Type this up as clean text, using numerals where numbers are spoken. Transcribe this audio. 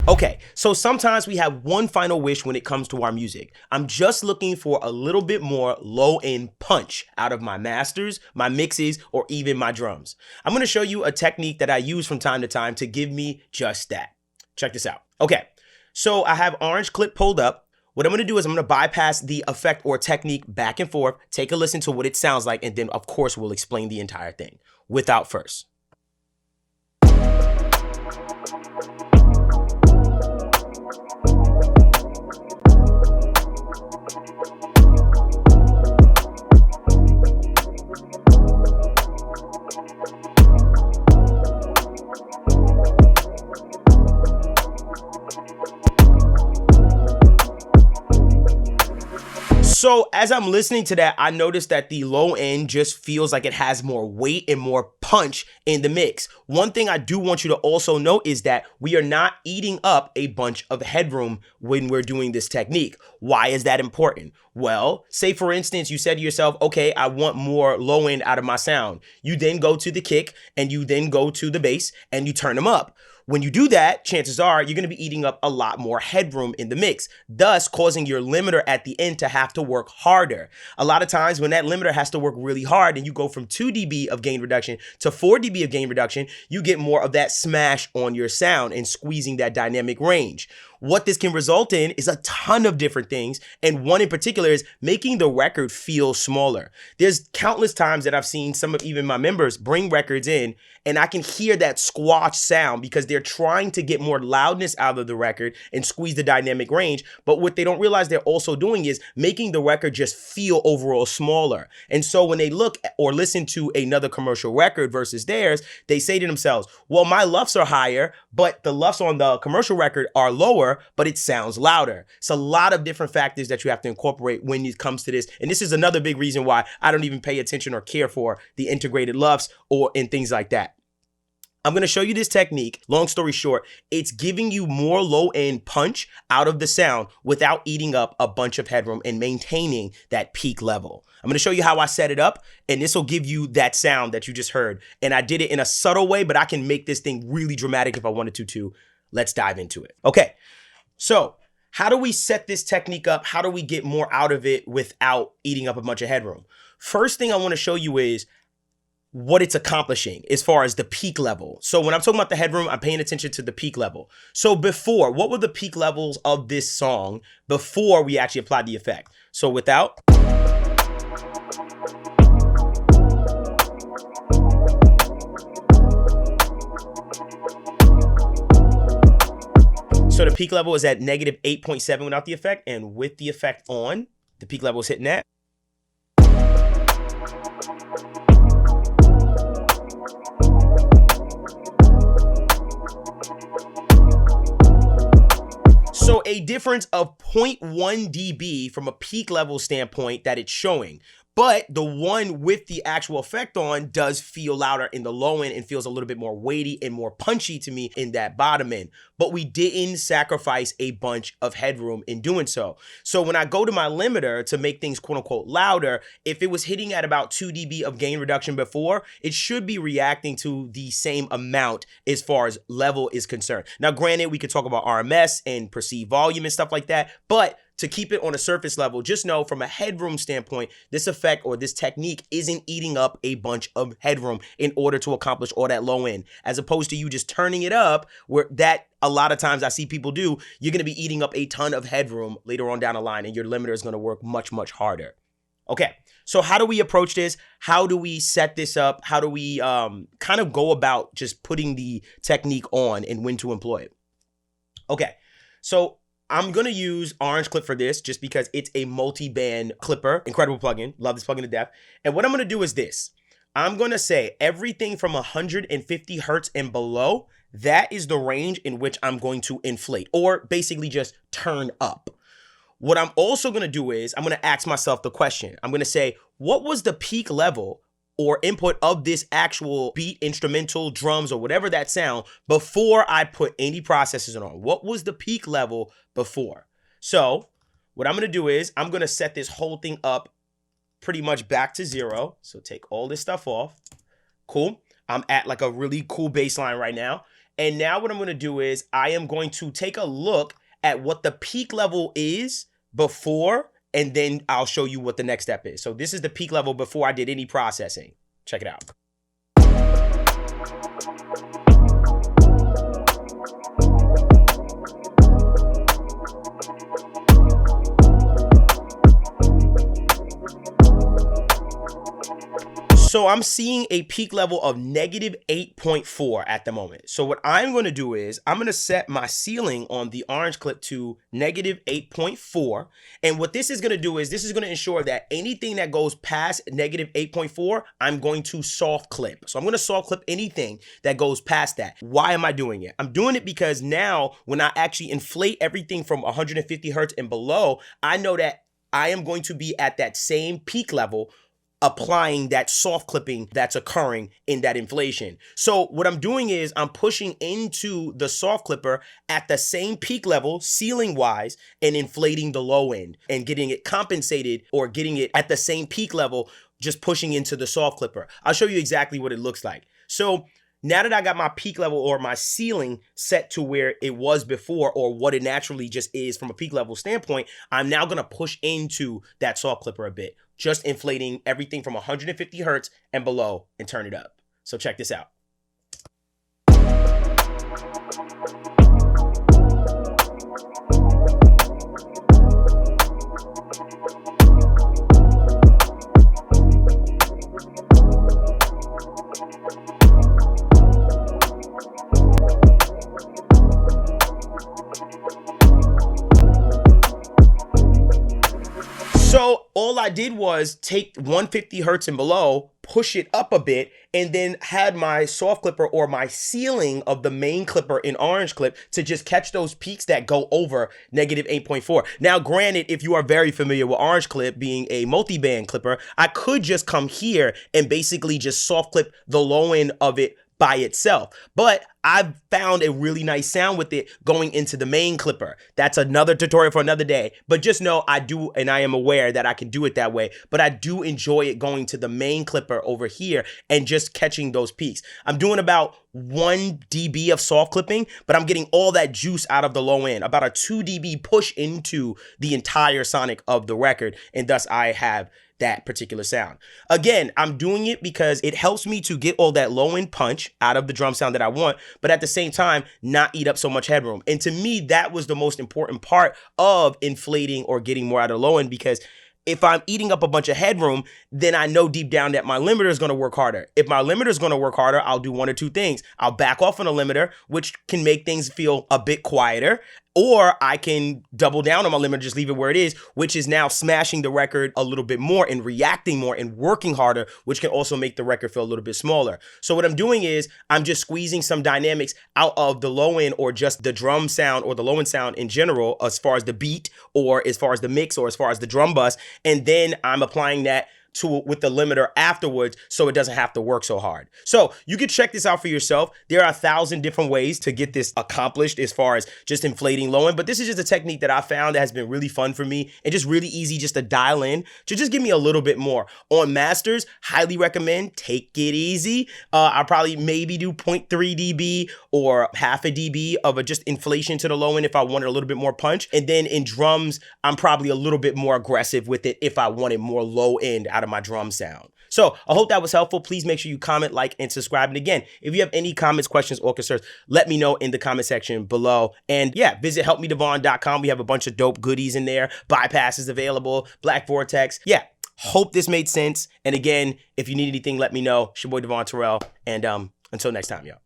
Okay, so sometimes we have one final wish when it comes to our music. I'm just looking for a little bit more low-end punch out of my masters, my mixes, or even my drums. I'm gonna show you a technique that I use from time to time to give me just that. Check this out. Okay, so I have orange clip pulled up. What I'm gonna do is I'm gonna bypass the effect or technique back and forth, take a listen to what it sounds like, and then of course we'll explain the entire thing. Without first. So as I'm listening to that, I noticed that the low end just feels like it has more weight and more punch in the mix. One thing I do want you to also note is that we are not eating up a bunch of headroom when we're doing this technique. Why is that important? Well, say for instance, you said to yourself, okay, I want more low end out of my sound. You then go to the kick and you then go to the bass and you turn them up. When you do that, chances are you're going to be eating up a lot more headroom in the mix, thus causing your limiter at the end to have to work harder. A lot of times when that limiter has to work really hard and you go from 2 dB of gain reduction to 4 dB of gain reduction, you get more of that smash on your sound and squeezing that dynamic range. What this can result in is a ton of different things, and one in particular is making the record feel smaller. There's countless times that I've seen some of even my members bring records in, and I can hear that squash sound because they're trying to get more loudness out of the record and squeeze the dynamic range, but what they don't realize they're also doing is making the record just feel overall smaller. And so when they look or listen to another commercial record versus theirs, they say to themselves, well, my LUFs are higher, but the LUFs on the commercial record are lower, but it sounds louder. It's a lot of different factors that you have to incorporate when it comes to this. And this is another big reason why I don't even pay attention or care for the integrated LUFs and things like that. I'm going to show you this technique. Long story short, it's giving you more low-end punch out of the sound without eating up a bunch of headroom and maintaining that peak level. I'm going to show you how I set it up, and this will give you that sound that you just heard. And I did it in a subtle way, but I can make this thing really dramatic if I wanted to too. Let's dive into it. Okay, so how do we set this technique up? How do we get more out of it without eating up a bunch of headroom? First thing I want to show you is what it's accomplishing as far as the peak level. So when I'm talking about the headroom, I'm paying attention to the peak level. So before, what were the peak levels of this song before we actually applied the effect? So without. So the peak level is at negative 8.7 without the effect, and with the effect on, the peak level is hitting that. So a difference of 0.1 dB from a peak level standpoint that it's showing. But the one with the actual effect on does feel louder in the low end and feels a little bit more weighty and more punchy to me in that bottom end. But we didn't sacrifice a bunch of headroom in doing so. So when I go to my limiter to make things quote unquote louder, if it was hitting at about 2 dB of gain reduction before, it should be reacting to the same amount as far as level is concerned. Now, granted, we could talk about RMS and perceived volume and stuff like that, but to keep it on a surface level, just know from a headroom standpoint, this effect or this technique isn't eating up a bunch of headroom in order to accomplish all that low end, as opposed to you just turning it up, where that a lot of times I see people do. You're going to be eating up a ton of headroom later on down the line, and your limiter is going to work much, much harder. Okay, so how do we approach this? How do we set this up? How do we kind of go about just putting the technique on and when to employ it? Okay, so I'm going to use Orange Clip for this just because it's a multi-band clipper. Incredible plugin. Love this plugin to death. And what I'm going to do is this. I'm going to say everything from 150 hertz and below, that is the range in which I'm going to inflate or basically just turn up. What I'm also going to do is I'm going to ask myself the question. I'm going to say, what was the peak level or input of this actual beat, instrumental, drums, or whatever that sound before I put any processors on? What was the peak level before? So what I'm gonna do is I'm gonna set this whole thing up pretty much back to 0. So take all this stuff off. Cool. I'm at like a really cool bass line right now. And now what I'm gonna do is I am going to take a look at what the peak level is before, and then I'll show you what the next step is. So this is the peak level before I did any processing. Check it out. So I'm seeing a peak level of negative 8.4 at the moment. So what I'm going to do is I'm going to set my ceiling on the orange clip to negative 8.4. And what this is going to do is this is going to ensure that anything that goes past negative 8.4, I'm going to soft clip. So I'm going to soft clip anything that goes past that. Why am I doing it? I'm doing it because now when I actually inflate everything from 150 hertz and below, I know that I am going to be at that same peak level applying that soft clipping that's occurring in that inflation. So what I'm doing is I'm pushing into the soft clipper at the same peak level, ceiling wise, and inflating the low end and getting it compensated or getting it at the same peak level, just pushing into the soft clipper. I'll show you exactly what it looks like. So now that I got my peak level or my ceiling set to where it was before or what it naturally just is from a peak level standpoint, I'm now gonna push into that soft clipper a bit, just inflating everything from 150 hertz and below and turn it up. So check this out. So all I did was take 150 hertz and below, push it up a bit, and then had my soft clipper or my ceiling of the main clipper in orange clip to just catch those peaks that go over negative 8.4. Now, granted, if you are very familiar with orange clip being a multi-band clipper, I could just come here and basically just soft clip the low end of it by itself. But I've found a really nice sound with it going into the main clipper. That's another tutorial for another day. But just know I do, and I am aware that I can do it that way. But I do enjoy it going to the main clipper over here and just catching those peaks. I'm doing about 1 dB of soft clipping, but I'm getting all that juice out of the low end, about a 2 dB push into the entire sonic of the record. And thus I have that particular sound. Again, I'm doing it because it helps me to get all that low end punch out of the drum sound that I want, but at the same time, not eat up so much headroom. And to me, that was the most important part of inflating or getting more out of the low end, because if I'm eating up a bunch of headroom, then I know deep down that my limiter is going to work harder. If my limiter is going to work harder, I'll do one or two things. I'll back off on a limiter, which can make things feel a bit quieter, or I can double down on my limiter, just leave it where it is, which is now smashing the record a little bit more and reacting more and working harder, which can also make the record feel a little bit smaller. So what I'm doing is I'm just squeezing some dynamics out of the low end or just the drum sound or the low end sound in general, as far as the beat or as far as the mix or as far as the drum bus. And then I'm applying that with the limiter afterwards, so it doesn't have to work so hard. So you can check this out for yourself. There are 1,000 different ways to get this accomplished as far as just inflating low end, but this is just a technique that I found that has been really fun for me and just really easy just to dial in to just give me a little bit more. On masters, highly recommend, take it easy. I'll probably maybe do 0.3 dB or half a dB of a just inflation to the low end if I wanted a little bit more punch. And then in drums, I'm probably a little bit more aggressive with it if I wanted more low end out of my drum sound. So I hope that was helpful. Please make sure you comment, like, and subscribe. And again, if you have any comments, questions, or concerns, let me know in the comment section below. And yeah, visit helpmedevon.com. We have a bunch of dope goodies in there. Bypasses available, Black Vortex. Yeah, hope this made sense. And again, if you need anything, let me know. It's your boy Devon Terrell. And until next time, y'all.